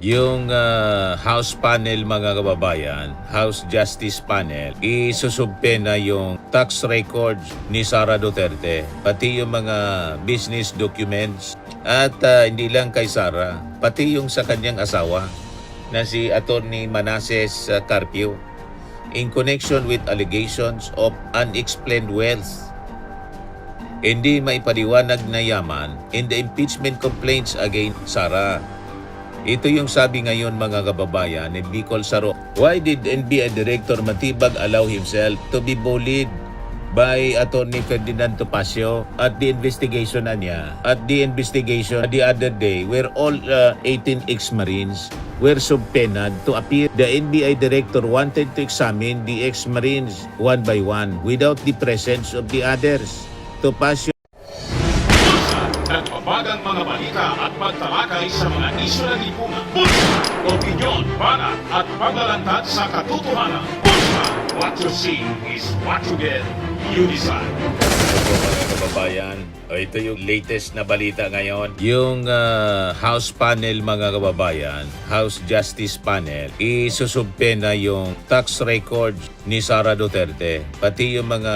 Yung House panel mga kababayan, House Justice Panel, isususpenda yung tax records ni Sara Duterte, pati yung mga business documents at hindi lang kay Sara, pati yung sa kanyang asawa na si Attorney Manases Carpio in connection with allegations of unexplained wealth, hindi maipaliwanag na yaman in the impeachment complaints against Sara. Ito yung sabi ngayon mga kababayan ni Bicol Saro. Why did NBI Director Matibag allow himself to be bullied by Attorney Ferdinand Topacio at the investigation na niya? At the investigation the other day where all 18 ex-Marines were subpoenaed to appear. The NBI Director wanted to examine the ex-Marines one by one without the presence of the others. Topacio nagbabagang mga balita at pagtalakay sa mga isyu ng lipunan. Bulsa! Opinyon, banat at paglalantad sa katotohanan. Bulsa! What you see is what you get. You decide. Ito mga kababayan, ito yung latest na balita ngayon. Yung House panel mga kababayan, House Justice Panel, isususpenda yung tax records ni Sara Duterte, pati yung mga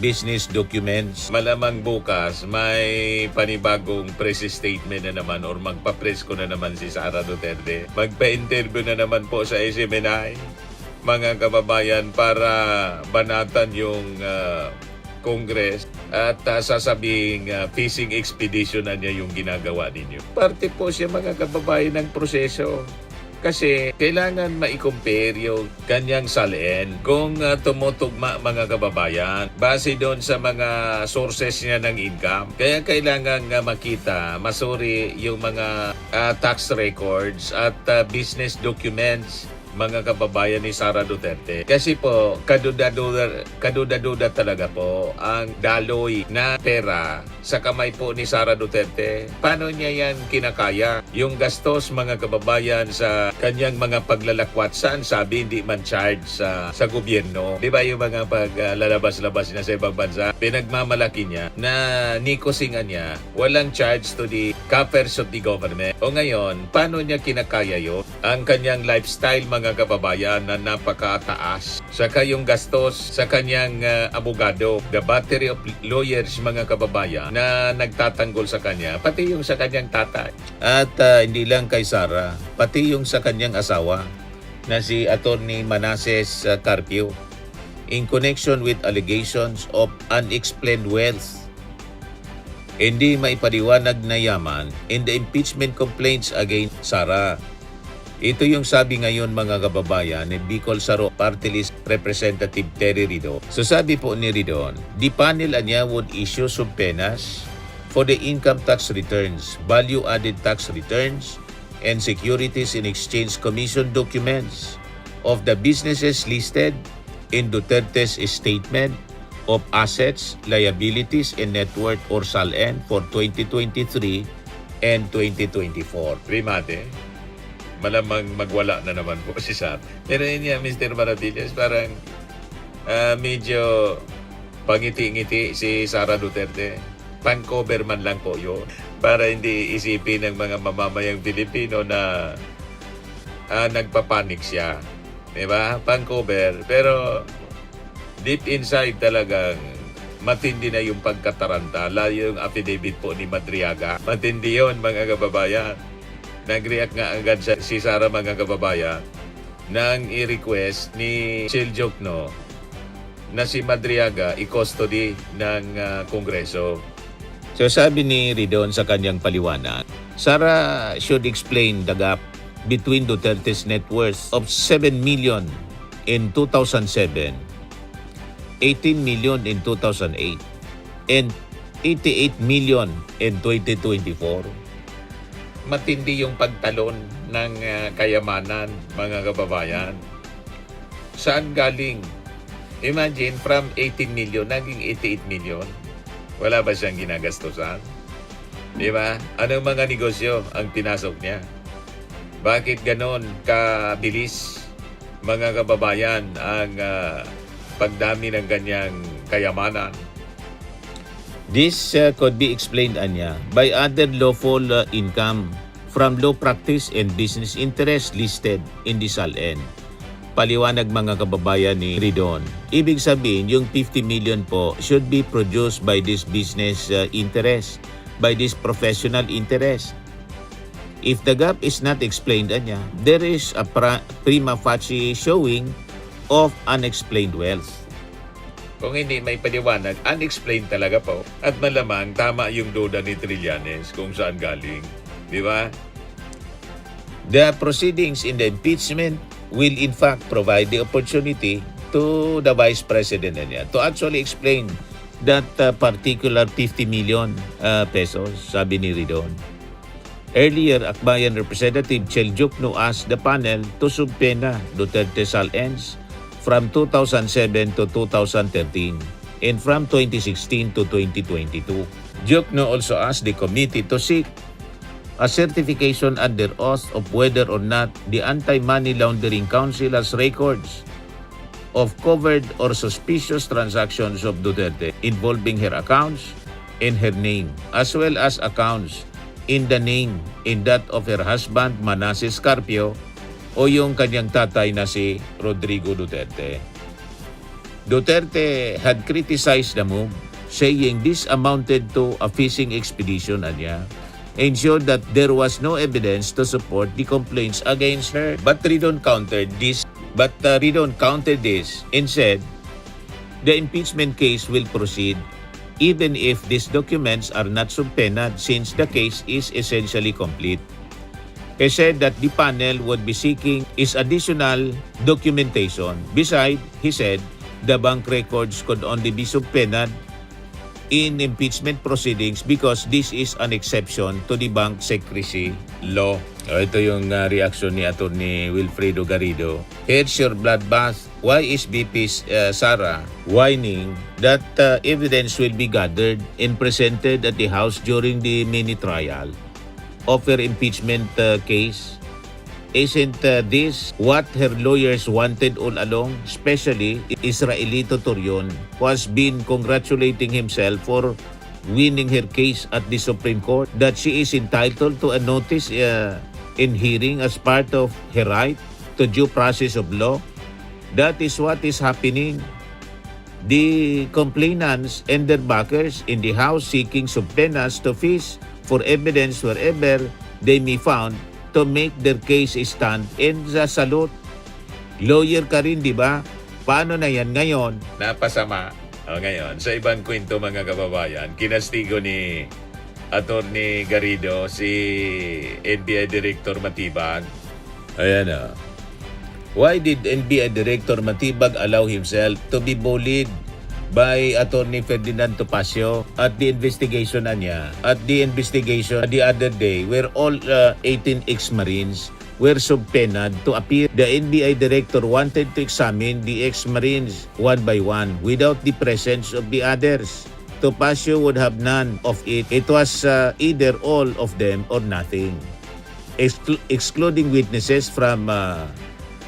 business documents. Malamang bukas may panibagong press statement na naman or magpa-press ko na naman si Sara Duterte. Magpa-interview na naman po sa SMNI mga kababayan para banatan yung Congress at sasabing fishing expedition na niya yung ginagawa ninyo. Parte po siya mga kababayan ng proseso. Kasi kailangan ma-compare yung kanyang salin kung tumutugma mga kababayan base doon sa mga sources niya ng income. Kaya kailangan makita, masuri yung mga tax records at business documents mga kababayan ni Sara Duterte. Kasi po, kaduda-duda talaga po ang daloy na pera sa kamay po ni Sara Duterte. Paano niya yan kinakaya? Yung gastos mga kababayan sa kanyang mga paglalakwat, saan sabi hindi man charge sa gobyerno? Di ba yung mga paglalabas-labas niya sa ibang bansa? Pinagmamalaki niya na nikosingan niya, walang charge to the coffers of the government. O ngayon, paano niya kinakaya yun? Ang kanyang lifestyle mga kababayan na napakataas. Saka yung gastos sa kanyang abogado, the battery of lawyers mga kababayan na nagtatanggol sa kanya, pati yung sa kanyang tatay. At hindi lang kay Sara, pati yung sa kanyang asawa na si Attorney Manases Carpio in connection with allegations of unexplained wealth, hindi maipaliwanag na yaman in the impeachment complaints against Sara. Ito yung sabi ngayon mga kababayan ni Bicol Saro Party List Representative Terry Ridon. So sabi po ni Ridon, the panel anya would issue subpoenas for the income tax returns, value-added tax returns, and Securities in Exchange Commission documents of the businesses listed in Duterte's statement of assets, liabilities, and net worth or SALN for 2023 and 2024. Primate, malamang magwala na naman po si Sara. Pero yun niya, Mr. Maravillas, parang medyo pangiti-ngiti si Sara Duterte. Pang-cover man lang po yun. Para hindi isipin ng mga mamamayang Pilipino na nagpapanik siya. Diba? Pang-cover. Pero deep inside talagang matindi na yung pagkataranta. Lalo yung affidavit po ni Madriaga. Matindi yun mga kababayan. Nag-react nga agad si Sara mga kababayan nang i-request ni Chil Jokno na si Madriaga i-custody ng Kongreso. So sabi ni Ridon sa kanyang paliwanag, Sara should explain the gap between Duterte's net worth of 7 million in 2007, 18 million in 2008, and 88 million in 2024. Matindi yung pagtalon ng kayamanan, mga kababayan. Saan galing? Imagine, from 18 million, naging 88 million. Wala ba siyang ginagastusan? Di ba? Anong mga negosyo ang pinasok niya? Bakit ganon kabilis, mga kababayan, ang pagdami ng kanyang kayamanan? This could be explained, Anya, by other lawful income from law practice and business interest listed in the SALN. Paliwanag mga kababayan ni Ridon. Ibig sabihin, yung 50 million po should be produced by this business interest, by this professional interest. If the gap is not explained, there is a prima facie showing of unexplained wealth. Kung hindi may paliwanag, unexplained talaga po. At malamang tama yung duda ni Trillanes kung saan galing. Di ba? The proceedings in the impeachment will in fact provide the opportunity to the Vice President to actually explain that particular 50 million pesos, sabi ni Ridon. Earlier, Akbayan Representative Chel Jokno asked the panel to subpoena Duterte SALNs from 2007 to 2013 and from 2016 to 2022. Jokno also asked the committee to seek a certification under oath of whether or not the Anti-Money Laundering Council has records of covered or suspicious transactions of Duterte involving her accounts in her name, as well as accounts in the name in that of her husband Manasseh Carpio o yung kanyang tatay na si Rodrigo Duterte. Duterte had criticized the move, saying this amounted to a fishing expedition and showed that there was no evidence to support the complaints against her. But Ridon countered this and said the impeachment case will proceed even if these documents are not subpoenaed since the case is essentially complete. He said that the panel would be seeking is additional documentation. Besides, he said, the bank records could only be subpoenaed in impeachment proceedings because this is an exception to the bank secrecy law. Ito yung reaction ni Atty. Wilfredo Garrido. Here's your bloodbath. Why is VP Sara whining that evidence will be gathered and presented at the House during the mini trial of her impeachment case? Isn't this what her lawyers wanted all along? Especially Israelito Torion, who has been congratulating himself for winning her case at the Supreme Court, that she is entitled to a notice in hearing as part of her right to due process of law. That is what is happening. The complainants and their backers in the House seeking subpoenas to fish for evidence wherever they may found to make their case stand. And sa salute, lawyer ka rin, di ba? Paano na yan ngayon? Napasama. Ngayon, sa ibang kwento mga kababayan, kinastigo ni Atty. Garrido si NBI Director Matibag. Ayan o. Why did NBI Director Matibag allow himself to be bullied by Atty. Ferdinand Topacio at the investigation niya? At the investigation the other day where all 18 ex-Marines were subpoenaed to appear. The NBI Director wanted to examine the ex-Marines one by one without the presence of the others. Topacio would have none of it. It was either all of them or nothing. Excluding witnesses from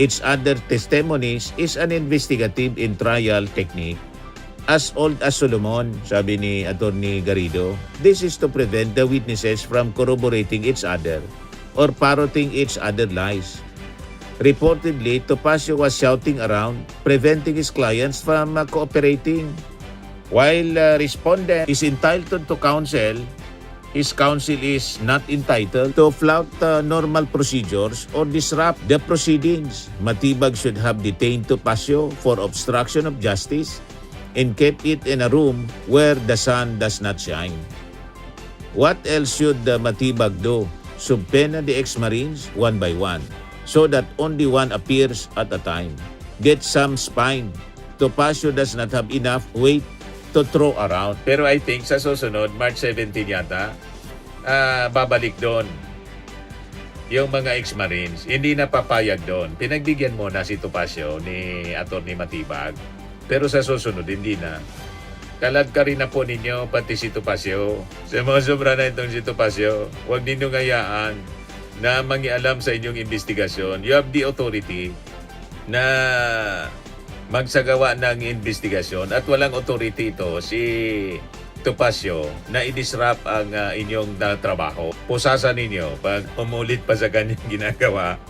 its other testimonies is an investigative and trial technique as old as Solomon, sabi ni Atty. Garrido. This is to prevent the witnesses from corroborating each other or parroting each other lies. Reportedly, Topacio was shouting around, preventing his clients from cooperating. While respondent is entitled to counsel, his counsel is not entitled to flout normal procedures or disrupt the proceedings. Matibag should have detained Topacio for obstruction of justice and kept it in a room where the sun does not shine. What else should Matibag do? Subpoena the ex-Marines one by one so that only one appears at a time. Get some spine. Topacio does not have enough weight to throw around. Pero I think sa susunod, March 17 yata, babalik doon yung mga ex-Marines. Hindi na papayag doon. Pinagbigyan mo na si Topacio ni Atty. Matibag. Pero sa susunod, hindi na. Kalag ka rin na po ninyo, pati si Topacio. Sa mga sobra na itong si Topacio, huwag ninyong hayaan na mangialam sa inyong investigasyon. You have the authority na magsagawa ng investigasyon at walang authority ito si Topacio na i-disrupt ang inyong trabaho. Pusasan ninyo pag umulit pa sa kanyang ginagawa.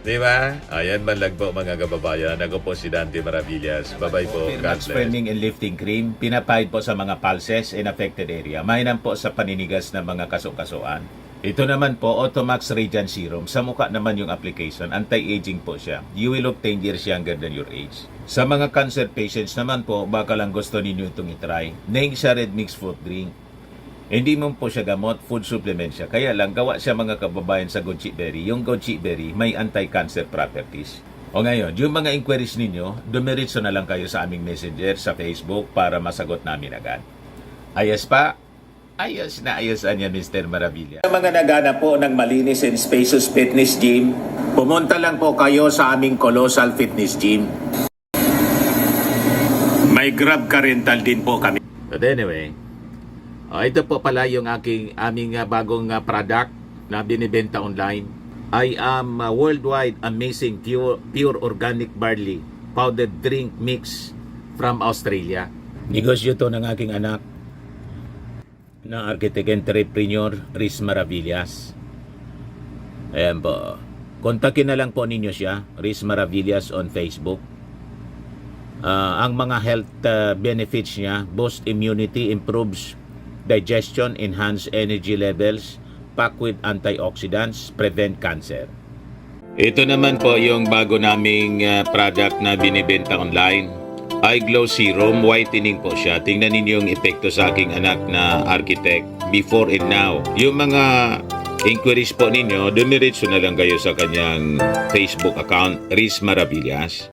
Di ba? Ayan man lang po mga kababayan. Ako po si Dante Maravillas. Bye-bye po. God Max bless. Firming and Lifting Cream, pinapahid po sa mga pulses in affected area. Mainam po sa paninigas ng mga kasukasuan. Ito naman po, Automax Radiant Serum. Sa mukha naman yung application, anti-aging po siya. You will look 10 years younger than your age. Sa mga cancer patients naman po, baka lang gusto ninyo itong itry. Neng siya red mixed fruit drink. Hindi mo po siya gamot, food supplement siya. Kaya lang, gawa siya mga kababayan sa goji berry. Yung goji berry may anti-cancer properties. O ngayon, yung mga inquiries ninyo, dumiritso na lang kayo sa aming messenger sa Facebook para masagot namin agad. Ayos pa? Ayos na ayos niya, Mr. Maravilla. Sa mga nagana po ng malinis and spacious fitness gym, pumunta lang po kayo sa aming Colossal Fitness Gym. May Grab car rental din po kami. But anyway, ito po pala yung aming bagong product na binibenta online. I am worldwide amazing pure organic barley powdered drink mix from Australia. Negosyo to ng aking anak na architect entrepreneur Riz Maravillas. Ayan po. Kontakin na lang po ninyo siya, Riz Maravillas on Facebook. Ang mga health benefits niya, boost immunity, improves digestion, enhance energy levels, packed with antioxidants, prevent cancer. Ito naman po yung bago naming product na binibenta online. Eye Glow Serum, whitening po siya. Tingnan ninyo yung epekto sa aking anak na architect before and now. Yung mga inquiries po ninyo, dumiretso na lang kayo sa kanyang Facebook account, Riz Maravillas.